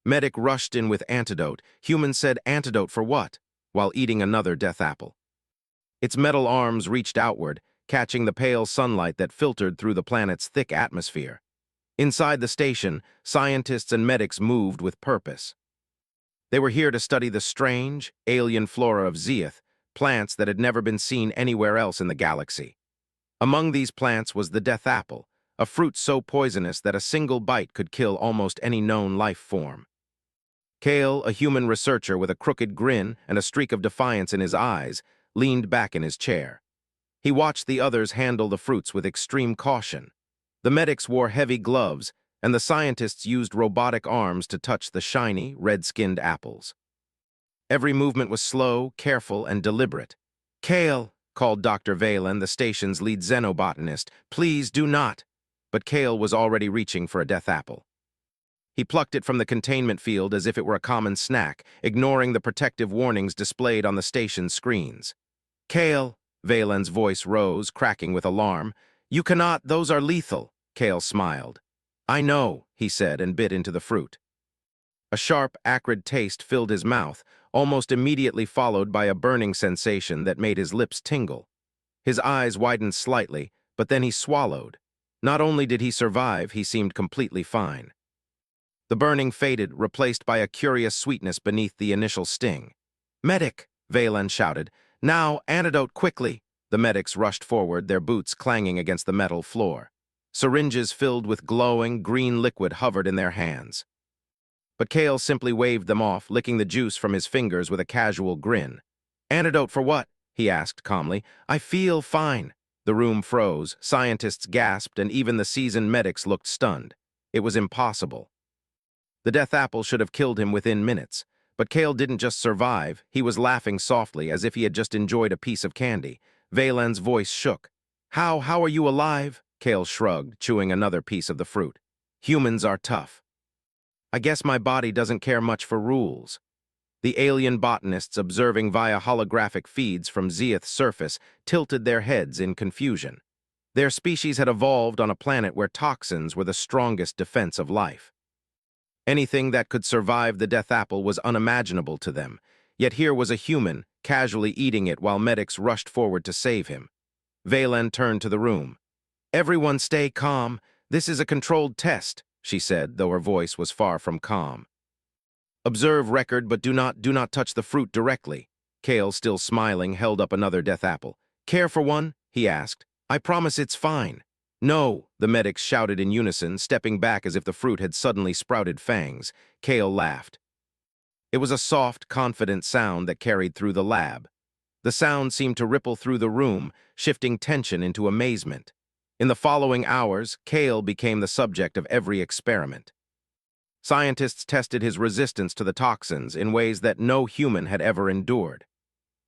Medic rushed in with Antidote. Human said, "Antidote for what?" while eating another death apple. Its metal arms reached outward, catching the pale sunlight that filtered through the planet's thick atmosphere. Inside the station, scientists and medics moved with purpose. They were here to study the strange, alien flora of Zeath, plants that had never been seen anywhere else in the galaxy. Among these plants was the death apple, a fruit so poisonous that a single bite could kill almost any known life form. Kale, a human researcher with a crooked grin and a streak of defiance in his eyes, leaned back in his chair. He watched the others handle the fruits with extreme caution. The medics wore heavy gloves, and the scientists used robotic arms to touch the shiny, red-skinned apples. Every movement was slow, careful, and deliberate. "Kale," called Dr. Valen, the station's lead xenobotanist, "please do not." But Kale was already reaching for a death apple. He plucked it from the containment field as if it were a common snack, ignoring the protective warnings displayed on the station's screens. "Kale," Valen's voice rose, cracking with alarm. "You cannot, those are lethal." Kale smiled. "I know," he said, and bit into the fruit. A sharp, acrid taste filled his mouth, almost immediately followed by a burning sensation that made his lips tingle. His eyes widened slightly, but then he swallowed. Not only did he survive, he seemed completely fine. The burning faded, replaced by a curious sweetness beneath the initial sting. "Medic!" Valen shouted. "Now, antidote, quickly!" The medics rushed forward, their boots clanging against the metal floor. Syringes filled with glowing, green liquid hovered in their hands. But Kale simply waved them off, licking the juice from his fingers with a casual grin. "Antidote for what?" he asked calmly. "I feel fine." The room froze, scientists gasped, and even the seasoned medics looked stunned. It was impossible. The death apple should have killed him within minutes. But Kale didn't just survive, he was laughing softly as if he had just enjoyed a piece of candy. Valen's voice shook. How are you alive?" Kale shrugged, chewing another piece of the fruit. "Humans are tough. I guess my body doesn't care much for rules." The alien botanists, observing via holographic feeds from Zeath's surface, tilted their heads in confusion. Their species had evolved on a planet where toxins were the strongest defense of life. Anything that could survive the death apple was unimaginable to them, yet here was a human, casually eating it while medics rushed forward to save him. Valen turned to the room. "Everyone stay calm. This is a controlled test," she said, though her voice was far from calm. "Observe record, but do not touch the fruit directly." Kale, still smiling, held up another death apple. "Care for one?" he asked. "I promise it's fine." "No," the medics shouted in unison, stepping back as if the fruit had suddenly sprouted fangs. Kale laughed. It was a soft, confident sound that carried through the lab. The sound seemed to ripple through the room, shifting tension into amazement. In the following hours, Kale became the subject of every experiment. Scientists tested his resistance to the toxins in ways that no human had ever endured.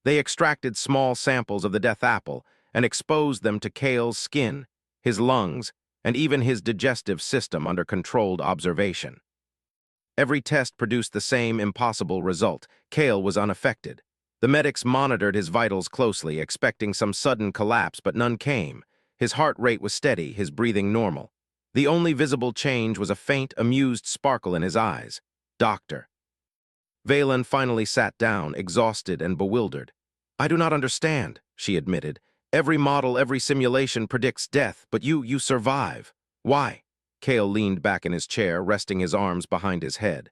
They extracted small samples of the death apple and exposed them to Kale's skin, his lungs, and even his digestive system under controlled observation. Every test produced the same impossible result. Kale was unaffected. The medics monitored his vitals closely, expecting some sudden collapse, but none came. His heart rate was steady, his breathing normal. The only visible change was a faint, amused sparkle in his eyes. "Doctor." Valen finally sat down, exhausted and bewildered. "I do not understand," she admitted. "Every model, every simulation predicts death, but you survive. Why?" Kale leaned back in his chair, resting his arms behind his head.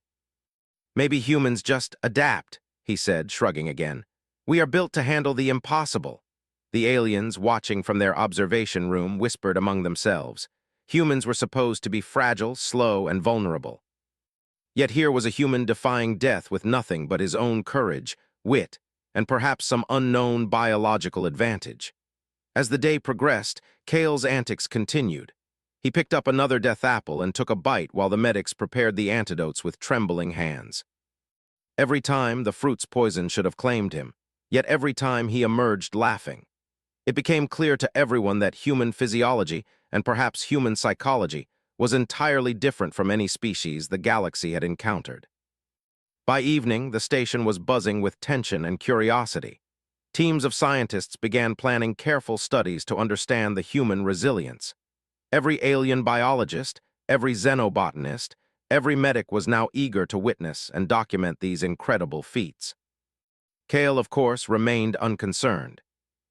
"Maybe humans just adapt," he said, shrugging again. "We are built to handle the impossible." The aliens, watching from their observation room, whispered among themselves. Humans were supposed to be fragile, slow, and vulnerable. Yet here was a human defying death with nothing but his own courage, wit, and perhaps some unknown biological advantage. As the day progressed, Kale's antics continued. He picked up another death apple and took a bite while the medics prepared the antidotes with trembling hands. Every time, the fruit's poison should have claimed him, yet every time he emerged laughing. It became clear to everyone that human physiology, and perhaps human psychology, was entirely different from any species the galaxy had encountered. By evening, the station was buzzing with tension and curiosity. Teams of scientists began planning careful studies to understand the human resilience. Every alien biologist, every xenobotanist, Every medic was now eager to witness and document these incredible feats. Kale, of course, remained unconcerned.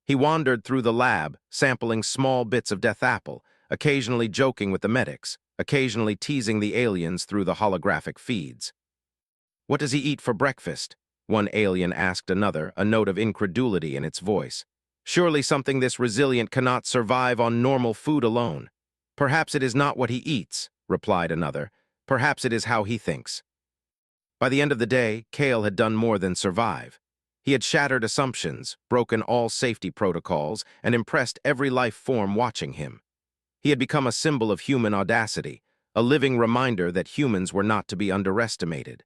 He wandered through the lab, sampling small bits of death apple, occasionally joking with the medics, occasionally teasing the aliens through the holographic feeds. "What does he eat for breakfast?" one alien asked another, a note of incredulity in its voice. "Surely something this resilient cannot survive on normal food alone." "Perhaps it is not what he eats," replied another. "Perhaps it is how he thinks." By the end of the day, Kale had done more than survive. He had shattered assumptions, broken all safety protocols, and impressed every life form watching him. He had become a symbol of human audacity, a living reminder that humans were not to be underestimated.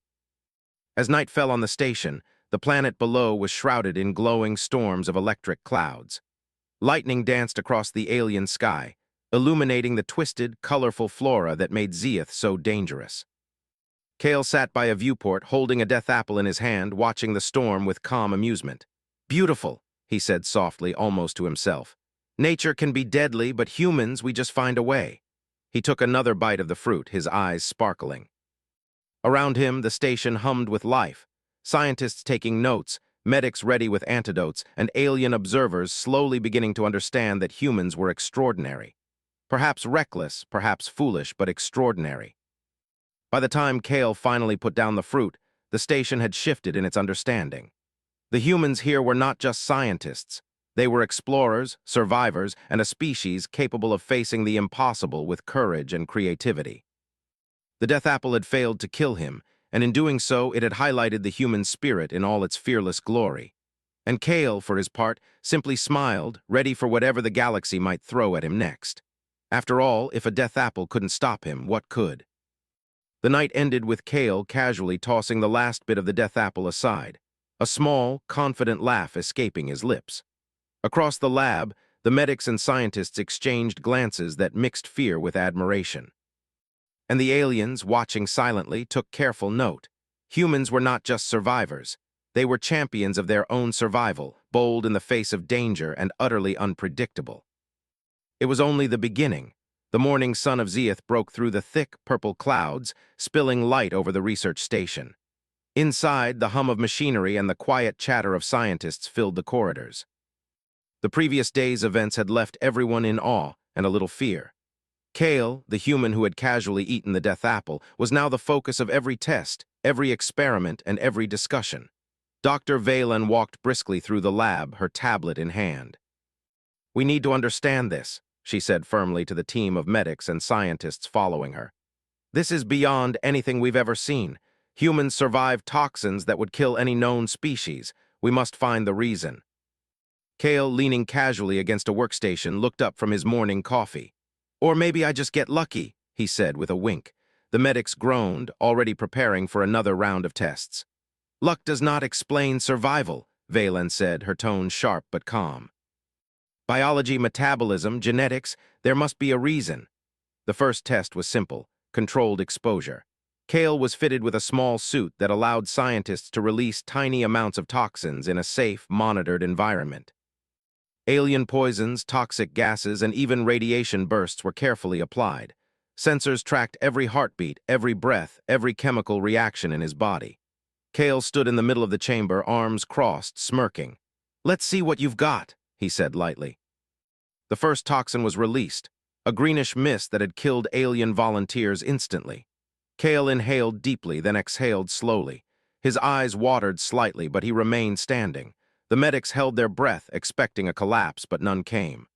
As night fell on the station, the planet below was shrouded in glowing storms of electric clouds. Lightning danced across the alien sky, illuminating the twisted, colorful flora that made Zeath so dangerous. Kale sat by a viewport, holding a death apple in his hand, watching the storm with calm amusement. "Beautiful," he said softly, almost to himself. "Nature can be deadly, but humans, we just find a way." He took another bite of the fruit, his eyes sparkling. Around him, the station hummed with life. Scientists taking notes, medics ready with antidotes, and alien observers slowly beginning to understand that humans were extraordinary. Perhaps reckless, perhaps foolish, but extraordinary. By the time Kale finally put down the fruit, the station had shifted in its understanding. The humans here were not just scientists. They were explorers, survivors, and a species capable of facing the impossible with courage and creativity. The death apple had failed to kill him, and in doing so, it had highlighted the human spirit in all its fearless glory. And Kale, for his part, simply smiled, ready for whatever the galaxy might throw at him next. After all, if a death apple couldn't stop him, what could? The night ended with Kale casually tossing the last bit of the death apple aside, a small, confident laugh escaping his lips. Across the lab, the medics and scientists exchanged glances that mixed fear with admiration. And the aliens, watching silently, took careful note. Humans were not just survivors. They were champions of their own survival, bold in the face of danger and utterly unpredictable. It was only the beginning. The morning sun of Zeath broke through the thick, purple clouds, spilling light over the research station. Inside, the hum of machinery and the quiet chatter of scientists filled the corridors. The previous day's events had left everyone in awe and a little fear. Kale, the human who had casually eaten the death apple, was now the focus of every test, every experiment, and every discussion. Dr. Valen walked briskly through the lab, her tablet in hand. "We need to understand this," she said firmly to the team of medics and scientists following her. "This is beyond anything we've ever seen. Humans survive toxins that would kill any known species. We must find the reason." Kale, leaning casually against a workstation, looked up from his morning coffee. "Or maybe I just get lucky," he said with a wink. The medics groaned, already preparing for another round of tests. "Luck does not explain survival," Valen said, her tone sharp but calm. "Biology, metabolism, genetics, there must be a reason." The first test was simple: controlled exposure. Kale was fitted with a small suit that allowed scientists to release tiny amounts of toxins in a safe, monitored environment. Alien poisons, toxic gases, and even radiation bursts were carefully applied. Sensors tracked every heartbeat, every breath, every chemical reaction in his body. Kale stood in the middle of the chamber, arms crossed, smirking. "Let's see what you've got," he said lightly. The first toxin was released, a greenish mist that had killed alien volunteers instantly. Kale inhaled deeply, then exhaled slowly. His eyes watered slightly, but he remained standing. The medics held their breath, expecting a collapse, but none came.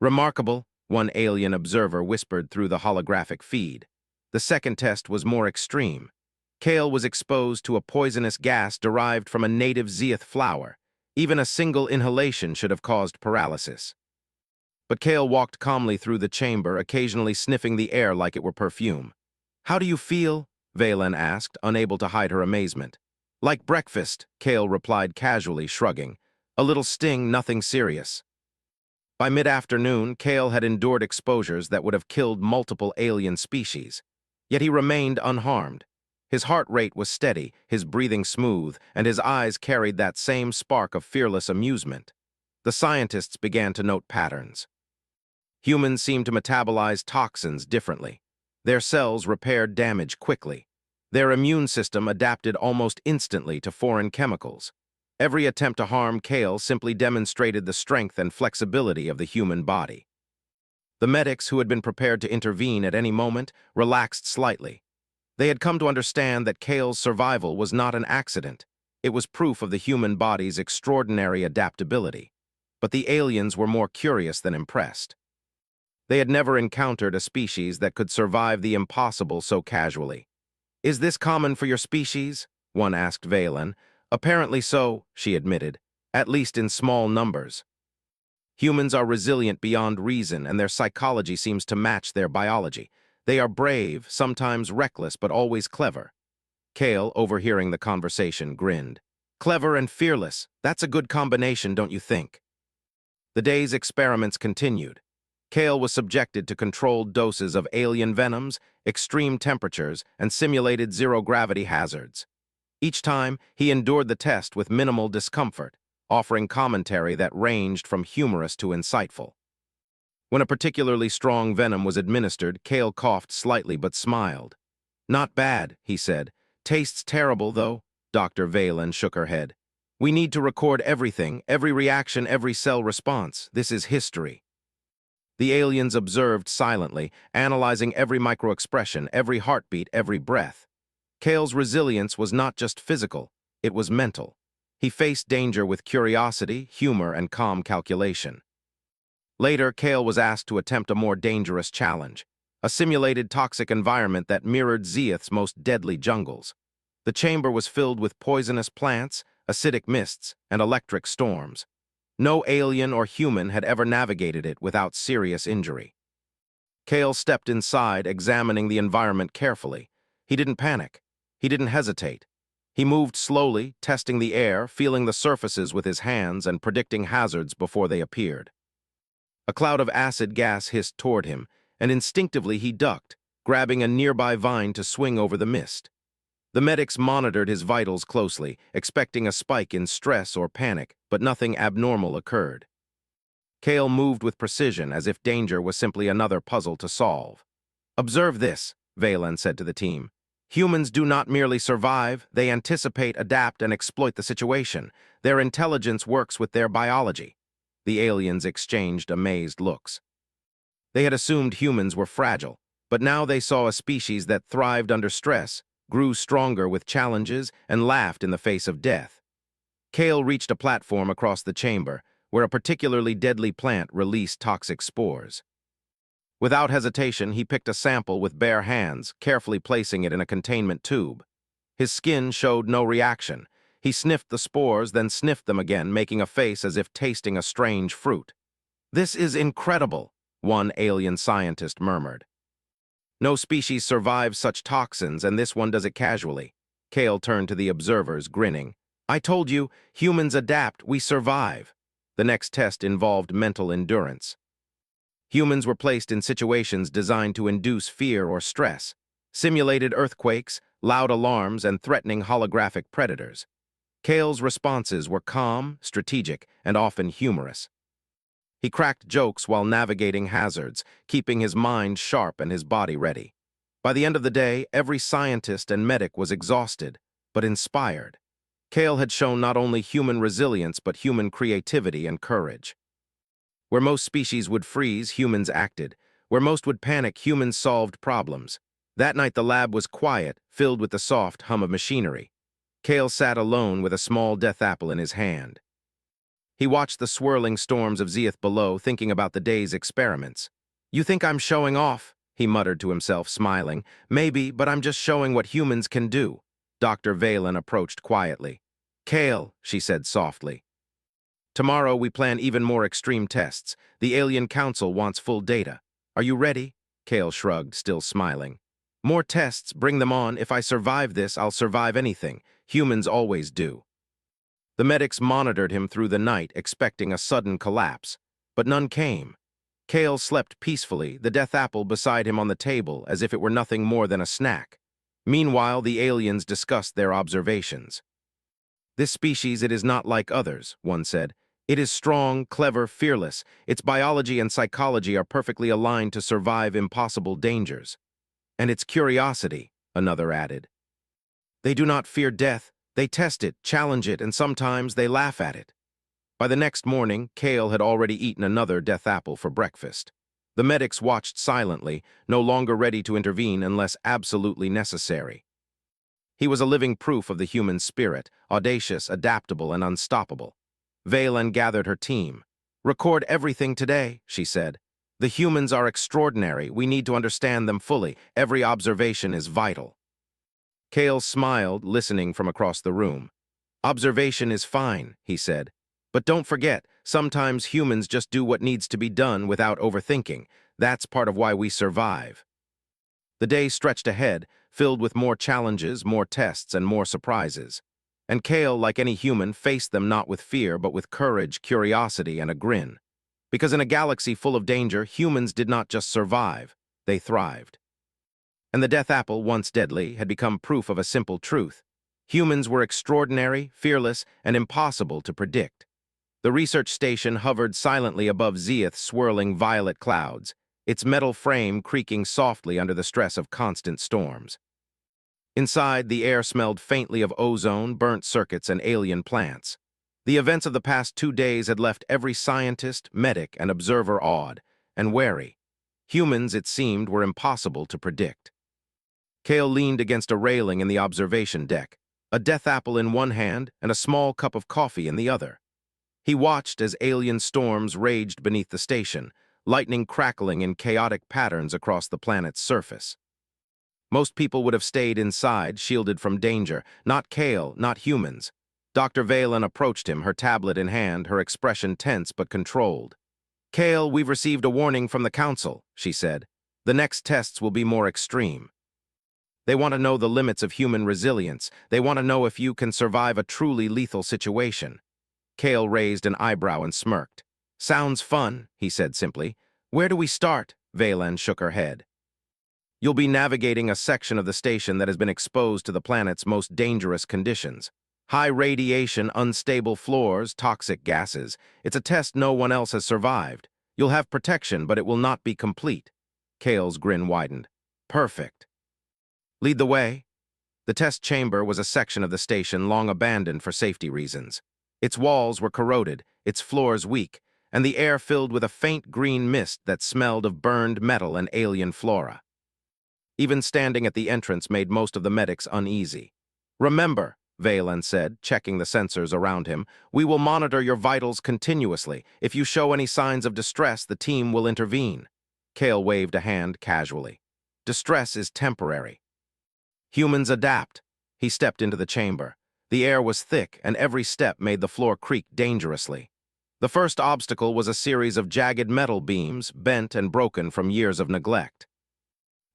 "Remarkable," one alien observer whispered through the holographic feed. The second test was more extreme. Kale was exposed to a poisonous gas derived from a native zeath flower. Even a single inhalation should have caused paralysis. But Kale walked calmly through the chamber, occasionally sniffing the air like it were perfume. "How do you feel?" Valen asked, unable to hide her amazement. "Like breakfast," Kale replied casually, shrugging. "A little sting, nothing serious." By mid-afternoon, Kale had endured exposures that would have killed multiple alien species. Yet he remained unharmed. His heart rate was steady, his breathing smooth, and his eyes carried that same spark of fearless amusement. The scientists began to note patterns. Humans seemed to metabolize toxins differently. Their cells repaired damage quickly. Their immune system adapted almost instantly to foreign chemicals. Every attempt to harm Kale simply demonstrated the strength and flexibility of the human body. The medics, who had been prepared to intervene at any moment, relaxed slightly. They had come to understand that Kale's survival was not an accident. It was proof of the human body's extraordinary adaptability. But the aliens were more curious than impressed. They had never encountered a species that could survive the impossible so casually. "Is this common for your species?" one asked Valen. "Apparently so," she admitted, "at least in small numbers." Humans are resilient beyond reason, and their psychology seems to match their biology. They are brave, sometimes reckless, but always clever. Kale, overhearing the conversation, grinned. "Clever and fearless. That's a good combination, don't you think?" The day's experiments continued. Kale was subjected to controlled doses of alien venoms, extreme temperatures, and simulated zero-gravity hazards. Each time, he endured the test with minimal discomfort, offering commentary that ranged from humorous to insightful. When a particularly strong venom was administered, Kale coughed slightly but smiled. "Not bad," he said. "Tastes terrible, though." Dr. Valen shook her head. "We need to record everything, every reaction, every cell response. This is history." The aliens observed silently, analyzing every microexpression, every heartbeat, every breath. Kale's resilience was not just physical, it was mental. He faced danger with curiosity, humor, and calm calculation. Later, Kale was asked to attempt a more dangerous challenge, a simulated toxic environment that mirrored Zeath's most deadly jungles. The chamber was filled with poisonous plants, acidic mists, and electric storms. No alien or human had ever navigated it without serious injury. Kale stepped inside, examining the environment carefully. He didn't panic. He didn't hesitate. He moved slowly, testing the air, feeling the surfaces with his hands, and predicting hazards before they appeared. A cloud of acid gas hissed toward him, and instinctively he ducked, grabbing a nearby vine to swing over the mist. The medics monitored his vitals closely, expecting a spike in stress or panic, but nothing abnormal occurred. Kale moved with precision, as if danger was simply another puzzle to solve. "Observe this," Valen said to the team. "Humans do not merely survive, they anticipate, adapt, and exploit the situation. Their intelligence works with their biology." The aliens exchanged amazed looks. They had assumed humans were fragile, but now they saw a species that thrived under stress, grew stronger with challenges, and laughed in the face of death. Kale reached a platform across the chamber, where a particularly deadly plant released toxic spores. Without hesitation, he picked a sample with bare hands, carefully placing it in a containment tube. His skin showed no reaction. He sniffed the spores, then sniffed them again, making a face as if tasting a strange fruit. "This is incredible," one alien scientist murmured. "No species survives such toxins, and this one does it casually." Kale turned to the observers, grinning. "I told you, humans adapt, we survive." The next test involved mental endurance. Humans were placed in situations designed to induce fear or stress, simulated earthquakes, loud alarms, and threatening holographic predators. Kale's responses were calm, strategic, and often humorous. He cracked jokes while navigating hazards, keeping his mind sharp and his body ready. By the end of the day, every scientist and medic was exhausted, but inspired. Kale had shown not only human resilience, but human creativity and courage. Where most species would freeze, humans acted. Where most would panic, humans solved problems. That night the lab was quiet, filled with the soft hum of machinery. Kale sat alone with a small death apple in his hand. He watched the swirling storms of Zeath below, thinking about the day's experiments. "You think I'm showing off?" he muttered to himself, smiling. "Maybe, but I'm just showing what humans can do." Dr. Valen approached quietly. "Kale," she said softly. "Tomorrow we plan even more extreme tests. The Alien Council wants full data. Are you ready?" Kale shrugged, still smiling. "More tests, bring them on. If I survive this, I'll survive anything. Humans always do." The medics monitored him through the night, expecting a sudden collapse. But none came. Kale slept peacefully, the death apple beside him on the table, as if it were nothing more than a snack. Meanwhile, the aliens discussed their observations. "This species, it is not like others," one said. "It is strong, clever, fearless. Its biology and psychology are perfectly aligned to survive impossible dangers." And its curiosity, another added. They do not fear death, they test it, challenge it, and sometimes they laugh at it. By the next morning, Kale had already eaten another death apple for breakfast. The medics watched silently, no longer ready to intervene unless absolutely necessary. He was a living proof of the human spirit, audacious, adaptable, and unstoppable. Valen gathered her team. "Record everything today," she said. "The humans are extraordinary. We need to understand them fully. Every observation is vital." Kale smiled, listening from across the room. "Observation is fine," he said. "But don't forget, sometimes humans just do what needs to be done without overthinking. That's part of why we survive." The day stretched ahead, filled with more challenges, more tests, and more surprises. And Kale, like any human, faced them not with fear, but with courage, curiosity, and a grin. Because in a galaxy full of danger, humans did not just survive, they thrived. And the death apple, once deadly, had become proof of a simple truth. Humans were extraordinary, fearless, and impossible to predict. The research station hovered silently above Zeath's swirling violet clouds, its metal frame creaking softly under the stress of constant storms. Inside, the air smelled faintly of ozone, burnt circuits, and alien plants. The events of the past 2 days had left every scientist, medic, and observer awed and wary. Humans, it seemed, were impossible to predict. Kale leaned against a railing in the observation deck, a death apple in one hand and a small cup of coffee in the other. He watched as alien storms raged beneath the station, lightning crackling in chaotic patterns across the planet's surface. Most people would have stayed inside, shielded from danger. Not Kale, not humans. Dr. Valen approached him, her tablet in hand, her expression tense but controlled. "Kale, we've received a warning from the Council," she said. "The next tests will be more extreme. They want to know the limits of human resilience. They want to know if you can survive a truly lethal situation." Kale raised an eyebrow and smirked. "Sounds fun," he said simply. "Where do we start?" Valen shook her head. "You'll be navigating a section of the station that has been exposed to the planet's most dangerous conditions. High radiation, unstable floors, toxic gases. It's a test no one else has survived. You'll have protection, but it will not be complete." Kale's grin widened. "Perfect. Lead the way." The test chamber was a section of the station long abandoned for safety reasons. Its walls were corroded, its floors weak, and the air filled with a faint green mist that smelled of burned metal and alien flora. Even standing at the entrance made most of the medics uneasy. "Remember," Valen said, checking the sensors around him, "we will monitor your vitals continuously. If you show any signs of distress, the team will intervene." Kale waved a hand casually. "Distress is temporary. Humans adapt." He stepped into the chamber. The air was thick, and every step made the floor creak dangerously. The first obstacle was a series of jagged metal beams, bent and broken from years of neglect.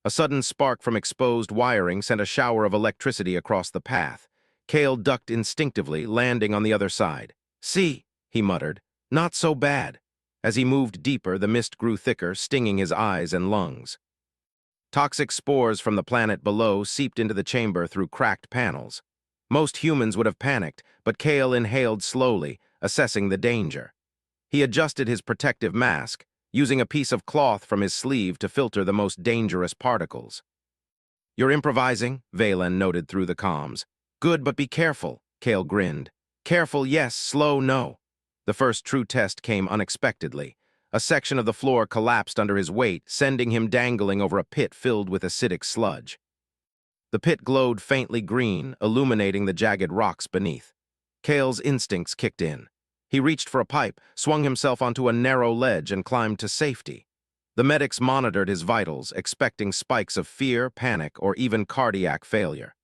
A sudden spark from exposed wiring sent a shower of electricity across the path. Kale ducked instinctively, landing on the other side. "See," he muttered, "not so bad." As he moved deeper, the mist grew thicker, stinging his eyes and lungs. Toxic spores from the planet below seeped into the chamber through cracked panels. Most humans would have panicked, but Kale inhaled slowly, assessing the danger. He adjusted his protective mask, using a piece of cloth from his sleeve to filter the most dangerous particles. "You're improvising," Valen noted through the comms. "Good, but be careful," Kale grinned. "Careful, yes, slow, no." The first true test came unexpectedly. A section of the floor collapsed under his weight, sending him dangling over a pit filled with acidic sludge. The pit glowed faintly green, illuminating the jagged rocks beneath. Kale's instincts kicked in. He reached for a pipe, swung himself onto a narrow ledge, and climbed to safety. The medics monitored his vitals, expecting spikes of fear, panic, or even cardiac failure.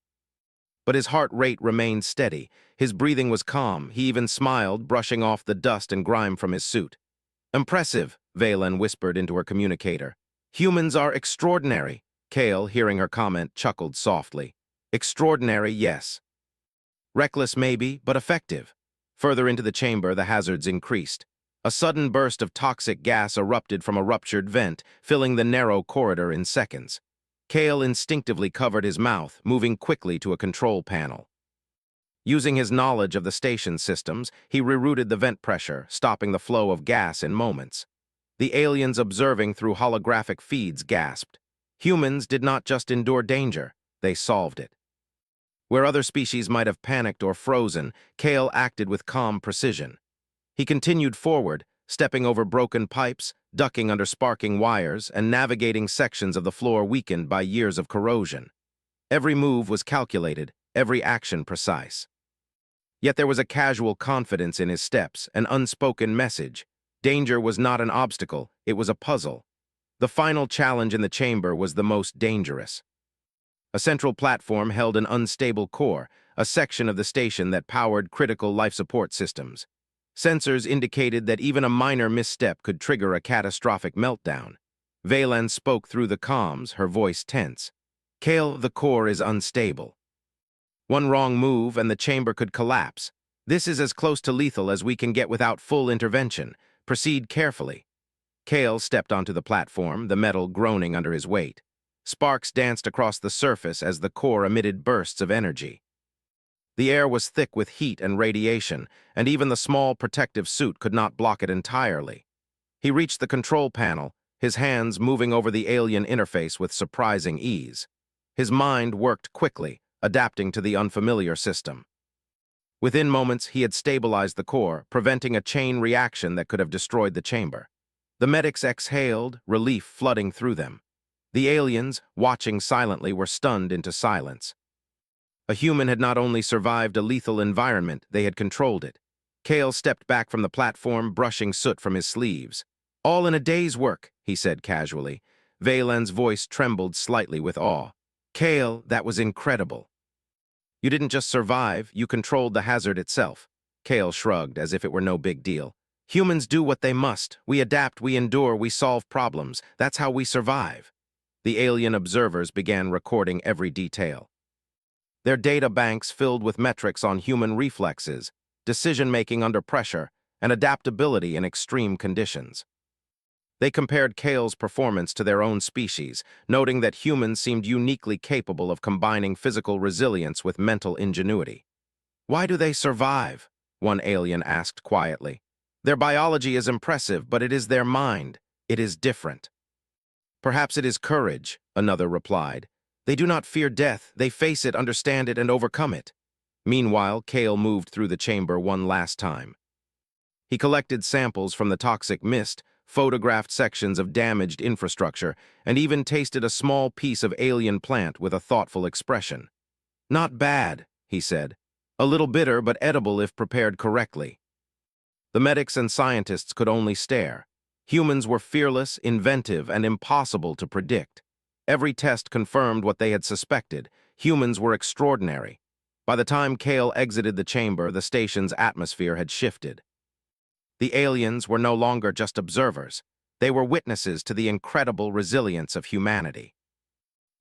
But his heart rate remained steady. His breathing was calm. He even smiled, brushing off the dust and grime from his suit. "Impressive," Valen whispered into her communicator. "Humans are extraordinary." Kale, hearing her comment, chuckled softly. "Extraordinary, yes. Reckless maybe, but effective." Further into the chamber, the hazards increased. A sudden burst of toxic gas erupted from a ruptured vent, filling the narrow corridor in seconds. Kale instinctively covered his mouth, moving quickly to a control panel. Using his knowledge of the station systems, he rerouted the vent pressure, stopping the flow of gas in moments. The aliens observing through holographic feeds gasped. Humans did not just endure danger, they solved it. Where other species might have panicked or frozen, Kale acted with calm precision. He continued forward, stepping over broken pipes, ducking under sparking wires, and navigating sections of the floor weakened by years of corrosion. Every move was calculated, every action precise. Yet there was a casual confidence in his steps, an unspoken message. Danger was not an obstacle, it was a puzzle. The final challenge in the chamber was the most dangerous. A central platform held an unstable core, a section of the station that powered critical life support systems. Sensors indicated that even a minor misstep could trigger a catastrophic meltdown. Valen spoke through the comms, her voice tense. Kale, the core is unstable. One wrong move and the chamber could collapse. This is as close to lethal as we can get without full intervention. Proceed carefully. Kale stepped onto the platform, the metal groaning under his weight. Sparks danced across the surface as the core emitted bursts of energy. The air was thick with heat and radiation, and even the small protective suit could not block it entirely. He reached the control panel, his hands moving over the alien interface with surprising ease. His mind worked quickly, adapting to the unfamiliar system. Within moments, he had stabilized the core, preventing a chain reaction that could have destroyed the chamber. The medics exhaled, relief flooding through them. The aliens, watching silently, were stunned into silence. A human had not only survived a lethal environment, they had controlled it. Kale stepped back from the platform, brushing soot from his sleeves. "All in a day's work," he said casually. Valen's voice trembled slightly with awe. "Kale, that was incredible. You didn't just survive, you controlled the hazard itself." Kale shrugged, as if it were no big deal. "Humans do what they must. We adapt, we endure, we solve problems. That's how we survive." The alien observers began recording every detail. Their data banks filled with metrics on human reflexes, decision-making under pressure, and adaptability in extreme conditions. They compared Kale's performance to their own species, noting that humans seemed uniquely capable of combining physical resilience with mental ingenuity. "Why do they survive?" one alien asked quietly. "Their biology is impressive, but it is their mind. It is different." "Perhaps it is courage," another replied. "They do not fear death, they face it, understand it, and overcome it." Meanwhile, Kale moved through the chamber one last time. He collected samples from the toxic mist, photographed sections of damaged infrastructure, and even tasted a small piece of alien plant with a thoughtful expression. "Not bad," he said. "A little bitter, but edible if prepared correctly." The medics and scientists could only stare. Humans were fearless, inventive, and impossible to predict. Every test confirmed what they had suspected. Humans were extraordinary. By the time Kale exited the chamber, the station's atmosphere had shifted. The aliens were no longer just observers. They were witnesses to the incredible resilience of humanity.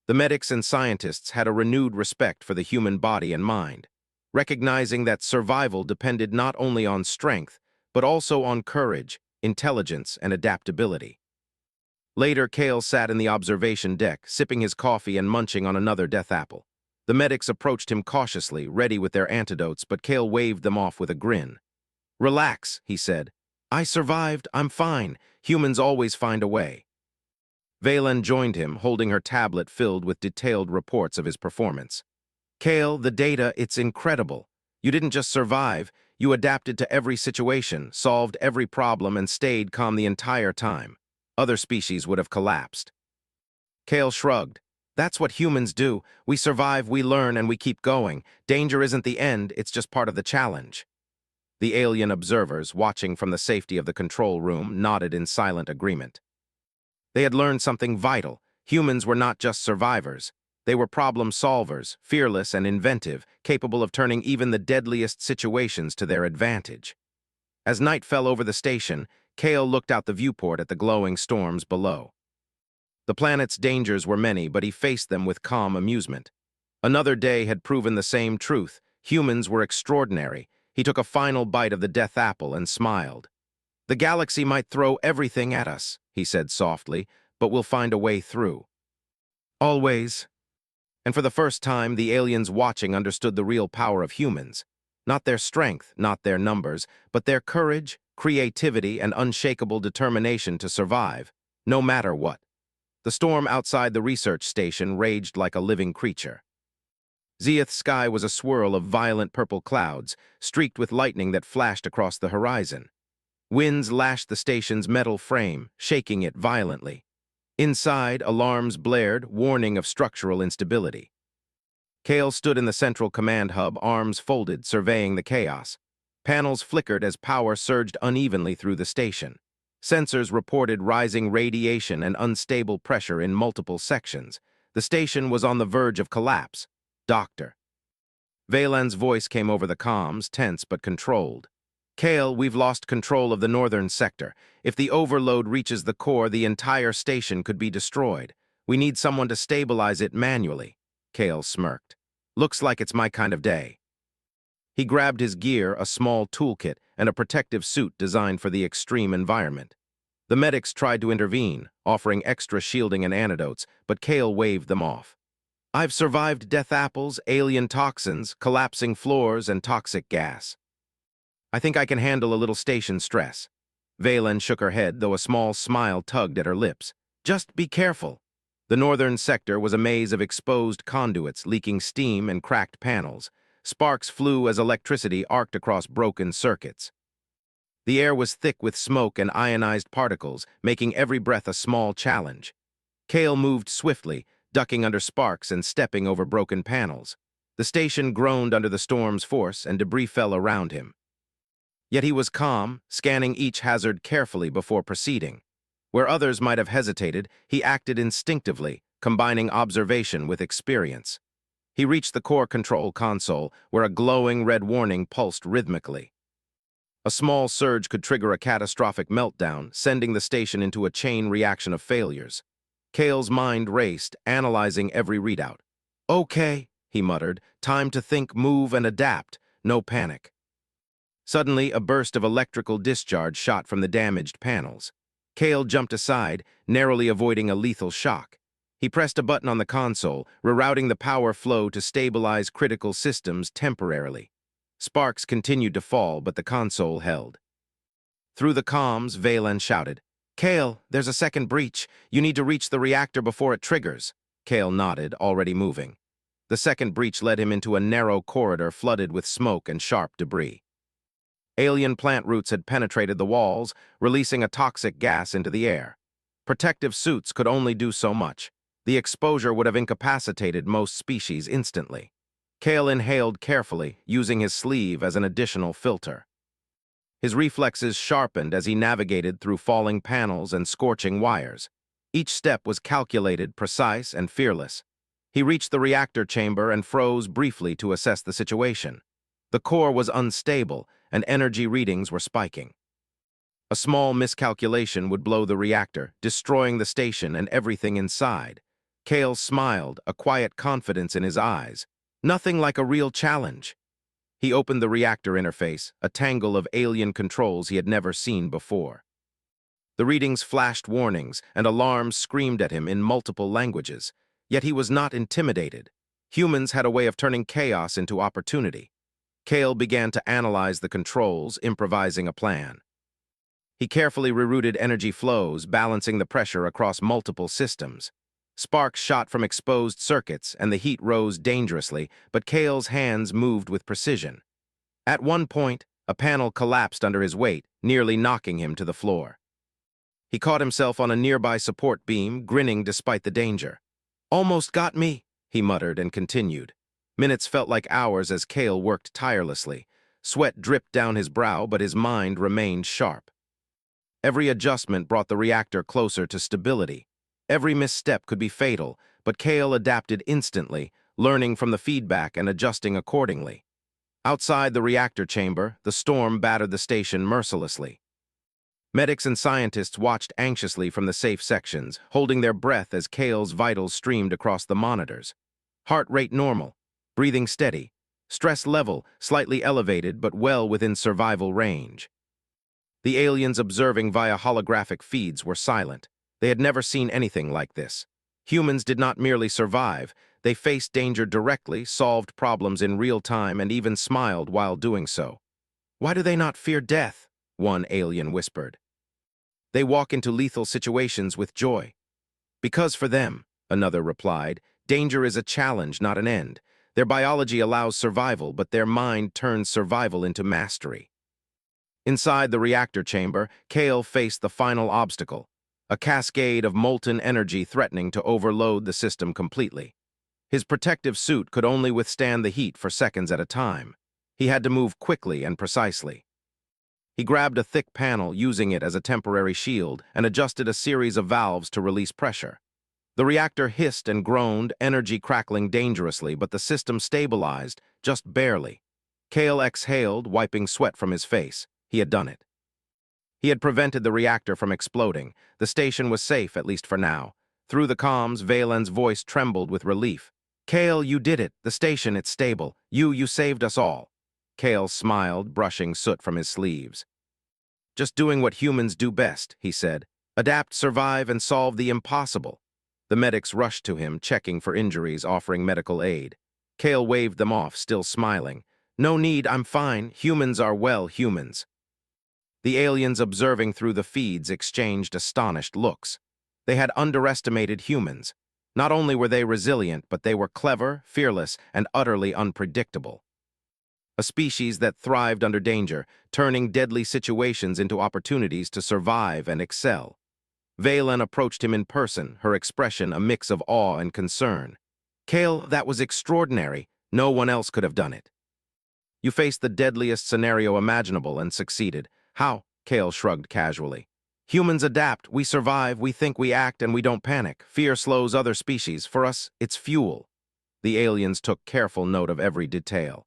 The medics and scientists had a renewed respect for the human body and mind, recognizing that survival depended not only on strength, but also on courage, intelligence, and adaptability. Later, Kale sat in the observation deck, sipping his coffee and munching on another death apple. The medics approached him cautiously, ready with their antidotes, but Kale waved them off with a grin. "Relax," he said. "I survived, I'm fine. Humans always find a way." Valen joined him, holding her tablet filled with detailed reports of his performance. "Kale, the data, it's incredible. You didn't just survive, you adapted to every situation, solved every problem, and stayed calm the entire time. Other species would have collapsed." Kale shrugged. "That's what humans do. We survive, we learn, and we keep going. Danger isn't the end, it's just part of the challenge." The alien observers, watching from the safety of the control room, nodded in silent agreement. They had learned something vital. Humans were not just survivors. They were problem solvers, fearless and inventive, capable of turning even the deadliest situations to their advantage. As night fell over the station, Kale looked out the viewport at the glowing storms below. The planet's dangers were many, but he faced them with calm amusement. Another day had proven the same truth. Humans were extraordinary. He took a final bite of the death apple and smiled. "The galaxy might throw everything at us," he said softly, "but we'll find a way through." "Always." And for the first time, the aliens watching understood the real power of humans. Not their strength, not their numbers, but their courage, creativity, and unshakable determination to survive, no matter what. The storm outside the research station raged like a living creature. Zeath's sky was a swirl of violent purple clouds, streaked with lightning that flashed across the horizon. Winds lashed the station's metal frame, shaking it violently. Inside, alarms blared, warning of structural instability. Kale stood in the central command hub, arms folded, surveying the chaos. Panels flickered as power surged unevenly through the station. Sensors reported rising radiation and unstable pressure in multiple sections. The station was on the verge of collapse. Doctor. Valen's voice came over the comms, tense but controlled. Kale, we've lost control of the northern sector. If the overload reaches the core, the entire station could be destroyed. We need someone to stabilize it manually. Kale smirked. Looks like it's my kind of day. He grabbed his gear, a small toolkit, and a protective suit designed for the extreme environment. The medics tried to intervene, offering extra shielding and antidotes, but Kale waved them off. I've survived death apples, alien toxins, collapsing floors, and toxic gas. I think I can handle a little station stress. Valen shook her head, though a small smile tugged at her lips. Just be careful. The northern sector was a maze of exposed conduits leaking steam and cracked panels. Sparks flew as electricity arced across broken circuits. The air was thick with smoke and ionized particles, making every breath a small challenge. Kale moved swiftly, ducking under sparks and stepping over broken panels. The station groaned under the storm's force, and debris fell around him. Yet he was calm, scanning each hazard carefully before proceeding. Where others might have hesitated, he acted instinctively, combining observation with experience. He reached the core control console, where a glowing red warning pulsed rhythmically. A small surge could trigger a catastrophic meltdown, sending the station into a chain reaction of failures. Kale's mind raced, analyzing every readout. Okay, he muttered, time to think, move, and adapt. No panic. Suddenly, a burst of electrical discharge shot from the damaged panels. Kale jumped aside, narrowly avoiding a lethal shock. He pressed a button on the console, rerouting the power flow to stabilize critical systems temporarily. Sparks continued to fall, but the console held. Through the comms, Valen shouted, Kale, there's a second breach. You need to reach the reactor before it triggers. Kale nodded, already moving. The second breach led him into a narrow corridor flooded with smoke and sharp debris. Alien plant roots had penetrated the walls, releasing a toxic gas into the air. Protective suits could only do so much. The exposure would have incapacitated most species instantly. Kale inhaled carefully, using his sleeve as an additional filter. His reflexes sharpened as he navigated through falling panels and scorching wires. Each step was calculated, precise, and fearless. He reached the reactor chamber and froze briefly to assess the situation. The core was unstable, and energy readings were spiking. A small miscalculation would blow the reactor, destroying the station and everything inside. Kale smiled, a quiet confidence in his eyes. Nothing like a real challenge. He opened the reactor interface, a tangle of alien controls he had never seen before. The readings flashed warnings, and alarms screamed at him in multiple languages. Yet he was not intimidated. Humans had a way of turning chaos into opportunity. Kale began to analyze the controls, improvising a plan. He carefully rerouted energy flows, balancing the pressure across multiple systems. Sparks shot from exposed circuits, and the heat rose dangerously, but Kale's hands moved with precision. At one point, a panel collapsed under his weight, nearly knocking him to the floor. He caught himself on a nearby support beam, grinning despite the danger. Almost got me, he muttered and continued. Minutes felt like hours as Kale worked tirelessly. Sweat dripped down his brow, but his mind remained sharp. Every adjustment brought the reactor closer to stability. Every misstep could be fatal, but Kale adapted instantly, learning from the feedback and adjusting accordingly. Outside the reactor chamber, the storm battered the station mercilessly. Medics and scientists watched anxiously from the safe sections, holding their breath as Kale's vitals streamed across the monitors. Heart rate normal, breathing steady, stress level slightly elevated but well within survival range. The aliens observing via holographic feeds were silent. They had never seen anything like this. Humans did not merely survive, they faced danger directly, solved problems in real time, and even smiled while doing so. Why do they not fear death? One alien whispered. They walk into lethal situations with joy. Because for them, another replied, danger is a challenge, not an end. Their biology allows survival, but their mind turns survival into mastery. Inside the reactor chamber, Kale faced the final obstacle, a cascade of molten energy threatening to overload the system completely. His protective suit could only withstand the heat for seconds at a time. He had to move quickly and precisely. He grabbed a thick panel, using it as a temporary shield, and adjusted a series of valves to release pressure. The reactor hissed and groaned, energy crackling dangerously, but the system stabilized, just barely. Kale exhaled, wiping sweat from his face. He had done it. He had prevented the reactor from exploding. The station was safe, at least for now. Through the comms, Valen's voice trembled with relief. Kale, you did it. The station, it's stable. You saved us all. Kale smiled, brushing soot from his sleeves. Just doing what humans do best, he said. Adapt, survive, and solve the impossible. The medics rushed to him, checking for injuries, offering medical aid. Kale waved them off, still smiling. No need, I'm fine. Humans are well humans. The aliens observing through the feeds exchanged astonished looks. They had underestimated humans. Not only were they resilient, but they were clever, fearless, and utterly unpredictable. A species that thrived under danger, turning deadly situations into opportunities to survive and excel. Valen approached him in person, her expression a mix of awe and concern. Kale, that was extraordinary. No one else could have done it. You faced the deadliest scenario imaginable and succeeded. How? Kale shrugged casually. Humans adapt, we survive, we think, we act, and we don't panic. Fear slows other species. For us, it's fuel. The aliens took careful note of every detail.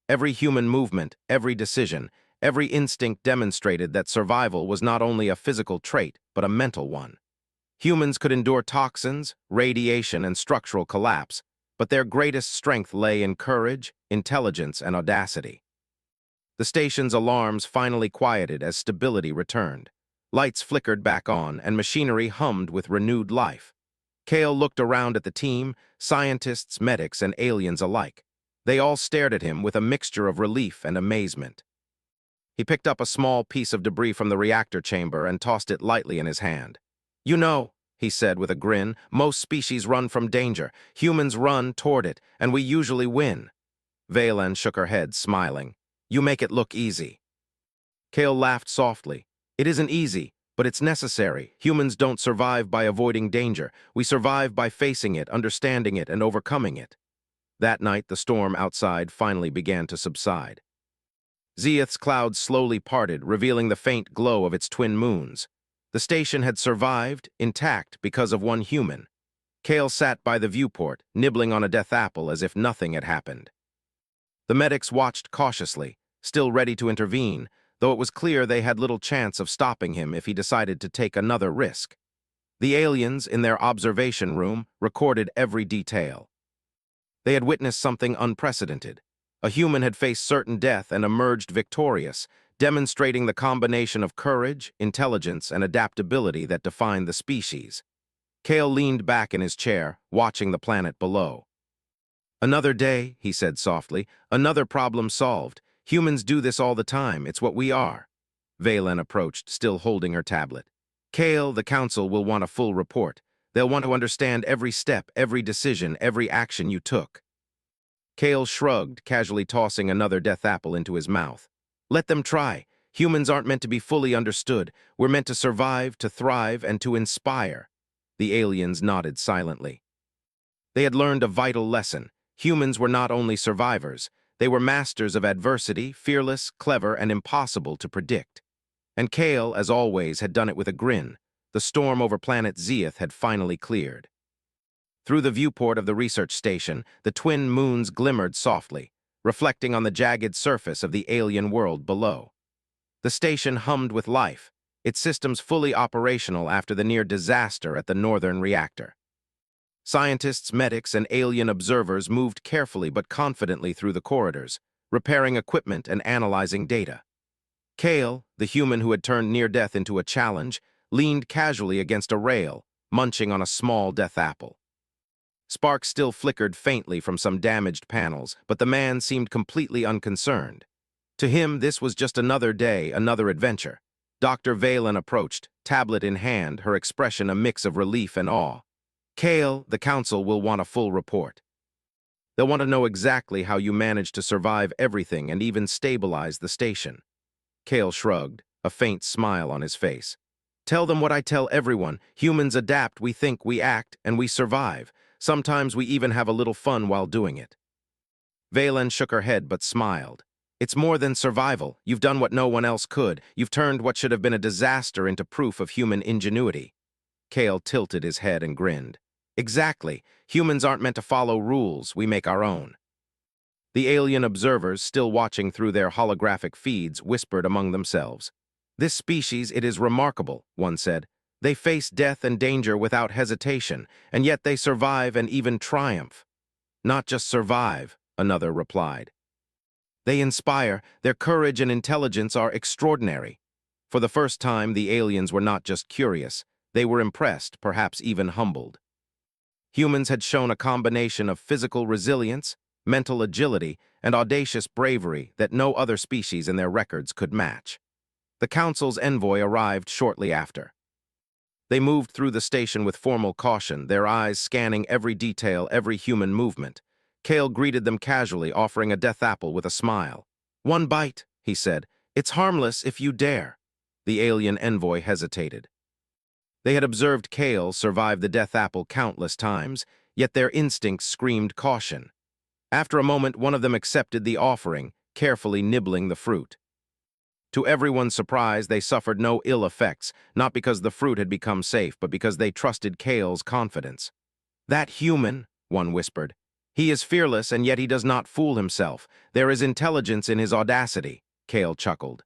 Every human movement, every decision, every instinct demonstrated that survival was not only a physical trait, but a mental one. Humans could endure toxins, radiation, and structural collapse, but their greatest strength lay in courage, intelligence, and audacity. The station's alarms finally quieted as stability returned. Lights flickered back on, and machinery hummed with renewed life. Kale looked around at the team, scientists, medics, and aliens alike. They all stared at him with a mixture of relief and amazement. He picked up a small piece of debris from the reactor chamber and tossed it lightly in his hand. You know, he said with a grin, most species run from danger. Humans run toward it, and we usually win. Valen shook her head, smiling. You make it look easy. Kale laughed softly. It isn't easy, but it's necessary. Humans don't survive by avoiding danger. We survive by facing it, understanding it, and overcoming it. That night, the storm outside finally began to subside. Zeath's clouds slowly parted, revealing the faint glow of its twin moons. The station had survived, intact, because of one human. Kale sat by the viewport, nibbling on a death apple as if nothing had happened. The medics watched cautiously, still ready to intervene, though it was clear they had little chance of stopping him if he decided to take another risk. The aliens, in their observation room, recorded every detail. They had witnessed something unprecedented. A human had faced certain death and emerged victorious, demonstrating the combination of courage, intelligence, and adaptability that defined the species. Kale leaned back in his chair, watching the planet below. Another day, he said softly, another problem solved. Humans do this all the time, it's what we are. Valen approached, still holding her tablet. Kale, the council will want a full report. They'll want to understand every step, every decision, every action you took. Kale shrugged, casually tossing another death apple into his mouth. Let them try. Humans aren't meant to be fully understood. We're meant to survive, to thrive, and to inspire. The aliens nodded silently. They had learned a vital lesson. Humans were not only survivors, they were masters of adversity, fearless, clever, and impossible to predict. And Kale, as always, had done it with a grin. The storm over planet Zeath had finally cleared. Through the viewport of the research station, the twin moons glimmered softly, reflecting on the jagged surface of the alien world below. The station hummed with life, its systems fully operational after the near disaster at the northern reactor. Scientists, medics, and alien observers moved carefully but confidently through the corridors, repairing equipment and analyzing data. Kale, the human who had turned near death into a challenge, leaned casually against a rail, munching on a small death apple. Sparks still flickered faintly from some damaged panels, but the man seemed completely unconcerned. To him, this was just another day, another adventure. Dr. Valen approached, tablet in hand, her expression a mix of relief and awe. Kale, the council will want a full report. They'll want to know exactly how you managed to survive everything and even stabilize the station. Kale shrugged, a faint smile on his face. Tell them what I tell everyone. Humans adapt, we think, we act, and we survive. Sometimes we even have a little fun while doing it. Valen shook her head but smiled. It's more than survival. You've done what no one else could. You've turned what should have been a disaster into proof of human ingenuity. Kale tilted his head and grinned. Exactly. Humans aren't meant to follow rules. We make our own. The alien observers, still watching through their holographic feeds, whispered among themselves. This species, it is remarkable, one said. They face death and danger without hesitation, and yet they survive and even triumph. Not just survive, another replied. They inspire. Their courage and intelligence are extraordinary. For the first time, the aliens were not just curious. They were impressed, perhaps even humbled. Humans had shown a combination of physical resilience, mental agility, and audacious bravery that no other species in their records could match. The council's envoy arrived shortly after. They moved through the station with formal caution, their eyes scanning every detail, every human movement. Kale greeted them casually, offering a death apple with a smile. One bite, he said. It's harmless if you dare. The alien envoy hesitated. They had observed Kale survive the death apple countless times, yet their instincts screamed caution. After a moment, one of them accepted the offering, carefully nibbling the fruit. To everyone's surprise, they suffered no ill effects, not because the fruit had become safe, but because they trusted Kale's confidence. That human, one whispered. He is fearless, and yet he does not fool himself. There is intelligence in his audacity, Kale chuckled.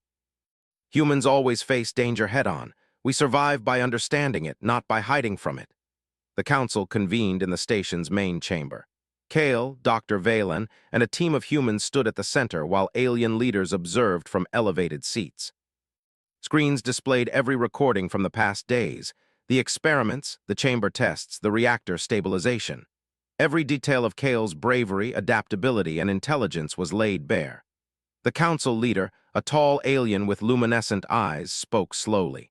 Humans always face danger head-on. We survive by understanding it, not by hiding from it. The council convened in the station's main chamber. Kale, Dr. Valen, and a team of humans stood at the center while alien leaders observed from elevated seats. Screens displayed every recording from the past days, the experiments, the chamber tests, the reactor stabilization. Every detail of Kale's bravery, adaptability, and intelligence was laid bare. The council leader, a tall alien with luminescent eyes, spoke slowly.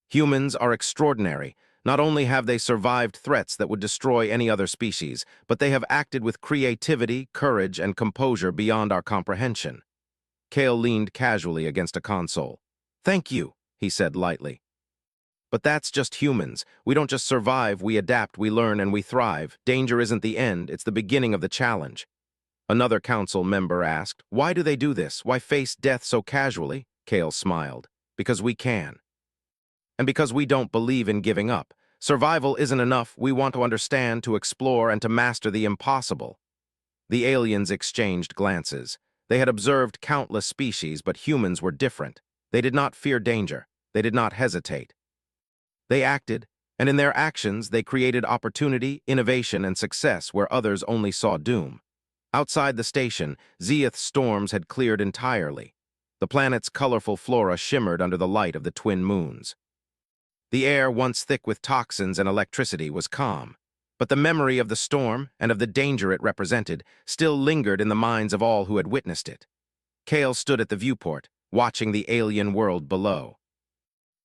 Humans are extraordinary. Not only have they survived threats that would destroy any other species, but they have acted with creativity, courage, and composure beyond our comprehension. Kale leaned casually against a console. Thank you, he said lightly. But that's just humans. We don't just survive, we adapt, we learn, and we thrive. Danger isn't the end, it's the beginning of the challenge. Another council member asked, why do they do this? Why face death so casually? Kale smiled. Because we can. And because we don't believe in giving up. Survival isn't enough. We want to understand, to explore, and to master the impossible. The aliens exchanged glances. They had observed countless species, but humans were different. They did not fear danger. They did not hesitate. They acted, and in their actions they created opportunity, innovation, and success where others only saw doom. Outside the station, Zeath's storms had cleared entirely. The planet's colorful flora shimmered under the light of the twin moons. The air, once thick with toxins and electricity, was calm, but the memory of the storm and of the danger it represented still lingered in the minds of all who had witnessed it. Kale stood at the viewport, watching the alien world below.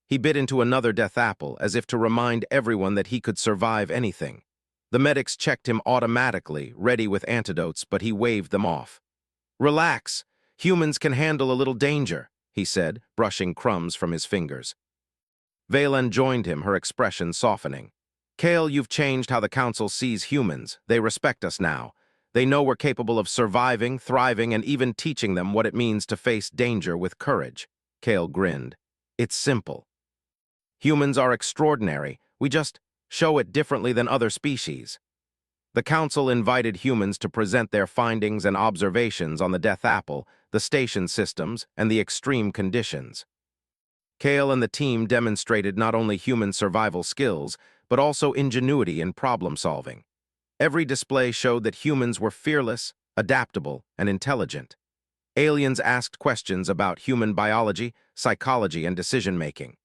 He bit into another death apple, as if to remind everyone that he could survive anything. The medics checked him automatically, ready with antidotes, but he waved them off. Relax. Humans can handle a little danger, he said, brushing crumbs from his fingers. Valen joined him, her expression softening. Kale, you've changed how the council sees humans. They respect us now. They know we're capable of surviving, thriving, and even teaching them what it means to face danger with courage. Kale grinned. It's simple. Humans are extraordinary. We just show it differently than other species. The council invited humans to present their findings and observations on the death apple, the station systems, and the extreme conditions. Kale and the team demonstrated not only human survival skills, but also ingenuity in problem-solving. Every display showed that humans were fearless, adaptable, and intelligent. Aliens asked questions about human biology, psychology, and decision-making.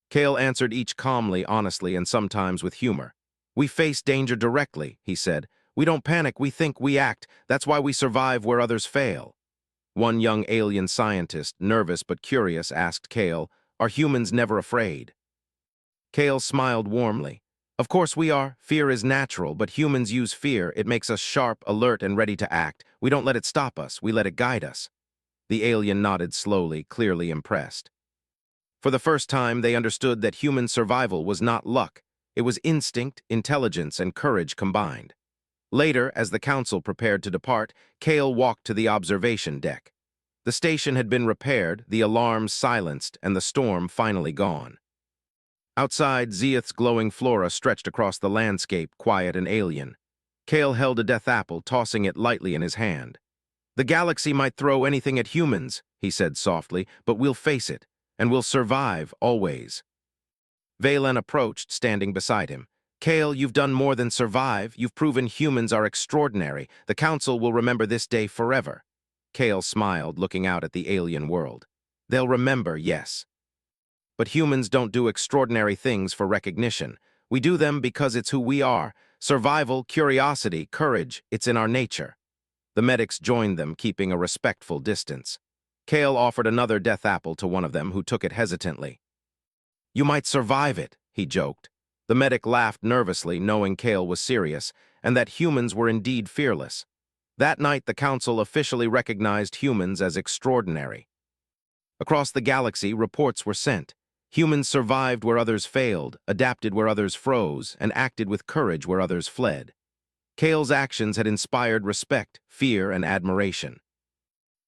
Kale answered each calmly, honestly, and sometimes with humor. We face danger directly, he said. We don't panic, we think, we act. That's why we survive where others fail. One young alien scientist, nervous but curious, asked Kale, Are humans never afraid? Kale smiled warmly. Of course we are. Fear is natural, but humans use fear. It makes us sharp, alert, and ready to act. We don't let it stop us. We let it guide us. The alien nodded slowly, clearly impressed. For the first time, they understood that human survival was not luck. It was instinct, intelligence, and courage combined. Later, as the council prepared to depart, Kale walked to the observation deck. The station had been repaired, the alarms silenced, and the storm finally gone. Outside, Zeeth's glowing flora stretched across the landscape, quiet and alien. Kale held a death apple, tossing it lightly in his hand. The galaxy might throw anything at humans, he said softly, but we'll face it, and we'll survive, always. Valen approached, standing beside him. Kale, you've done more than survive. You've proven humans are extraordinary. The Council will remember this day forever. Kale smiled, looking out at the alien world. They'll remember, yes. But humans don't do extraordinary things for recognition. We do them because it's who we are. Survival, curiosity, courage, it's in our nature. The medics joined them, keeping a respectful distance. Kale offered another death apple to one of them, who took it hesitantly. You might survive it, he joked. The medic laughed nervously, knowing Kale was serious, and that humans were indeed fearless. That night, the Council officially recognized humans as extraordinary. Across the galaxy, reports were sent. Humans survived where others failed, adapted where others froze, and acted with courage where others fled. Kale's actions had inspired respect, fear, and admiration.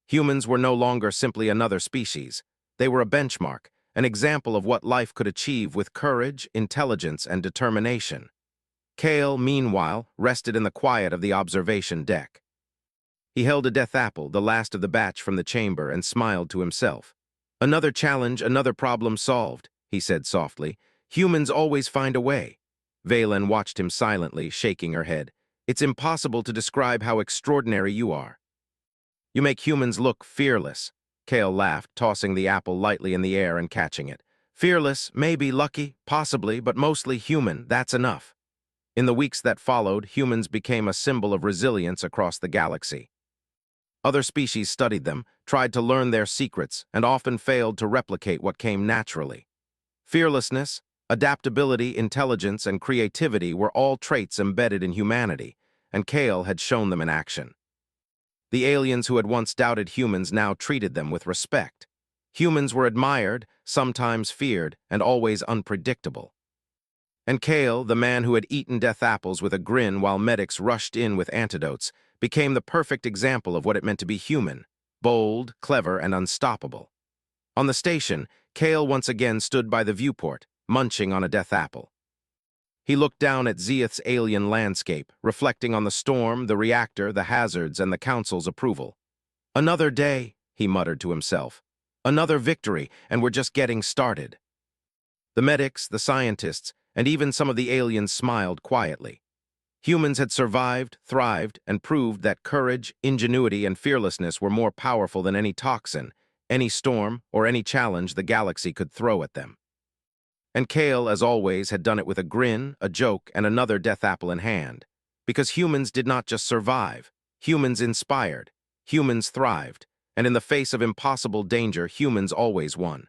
Humans were no longer simply another species. They were a benchmark, an example of what life could achieve with courage, intelligence, and determination. Kale, meanwhile, rested in the quiet of the observation deck. He held a death apple, the last of the batch from the chamber, and smiled to himself. Another challenge, another problem solved, he said softly. Humans always find a way. Valen watched him silently, shaking her head. It's impossible to describe how extraordinary you are. You make humans look fearless. Kale laughed, tossing the apple lightly in the air and catching it. Fearless, maybe, lucky, possibly, but mostly human, that's enough. In the weeks that followed, humans became a symbol of resilience across the galaxy. Other species studied them, tried to learn their secrets, and often failed to replicate what came naturally. Fearlessness, adaptability, intelligence, and creativity were all traits embedded in humanity, and Kale had shown them in action. The aliens who had once doubted humans now treated them with respect. Humans were admired, sometimes feared, and always unpredictable. And Kale, the man who had eaten death apples with a grin while medics rushed in with antidotes, became the perfect example of what it meant to be human, bold, clever, and unstoppable. On the station, Kale once again stood by the viewport, munching on a death apple. He looked down at Zeeth's alien landscape, reflecting on the storm, the reactor, the hazards, and the Council's approval. Another day, he muttered to himself. Another victory, and we're just getting started. The medics, the scientists, and even some of the aliens smiled quietly. Humans had survived, thrived, and proved that courage, ingenuity, and fearlessness were more powerful than any toxin, any storm, or any challenge the galaxy could throw at them. And Kale, as always, had done it with a grin, a joke, and another death apple in hand. Because humans did not just survive, humans inspired, humans thrived, and in the face of impossible danger, humans always won.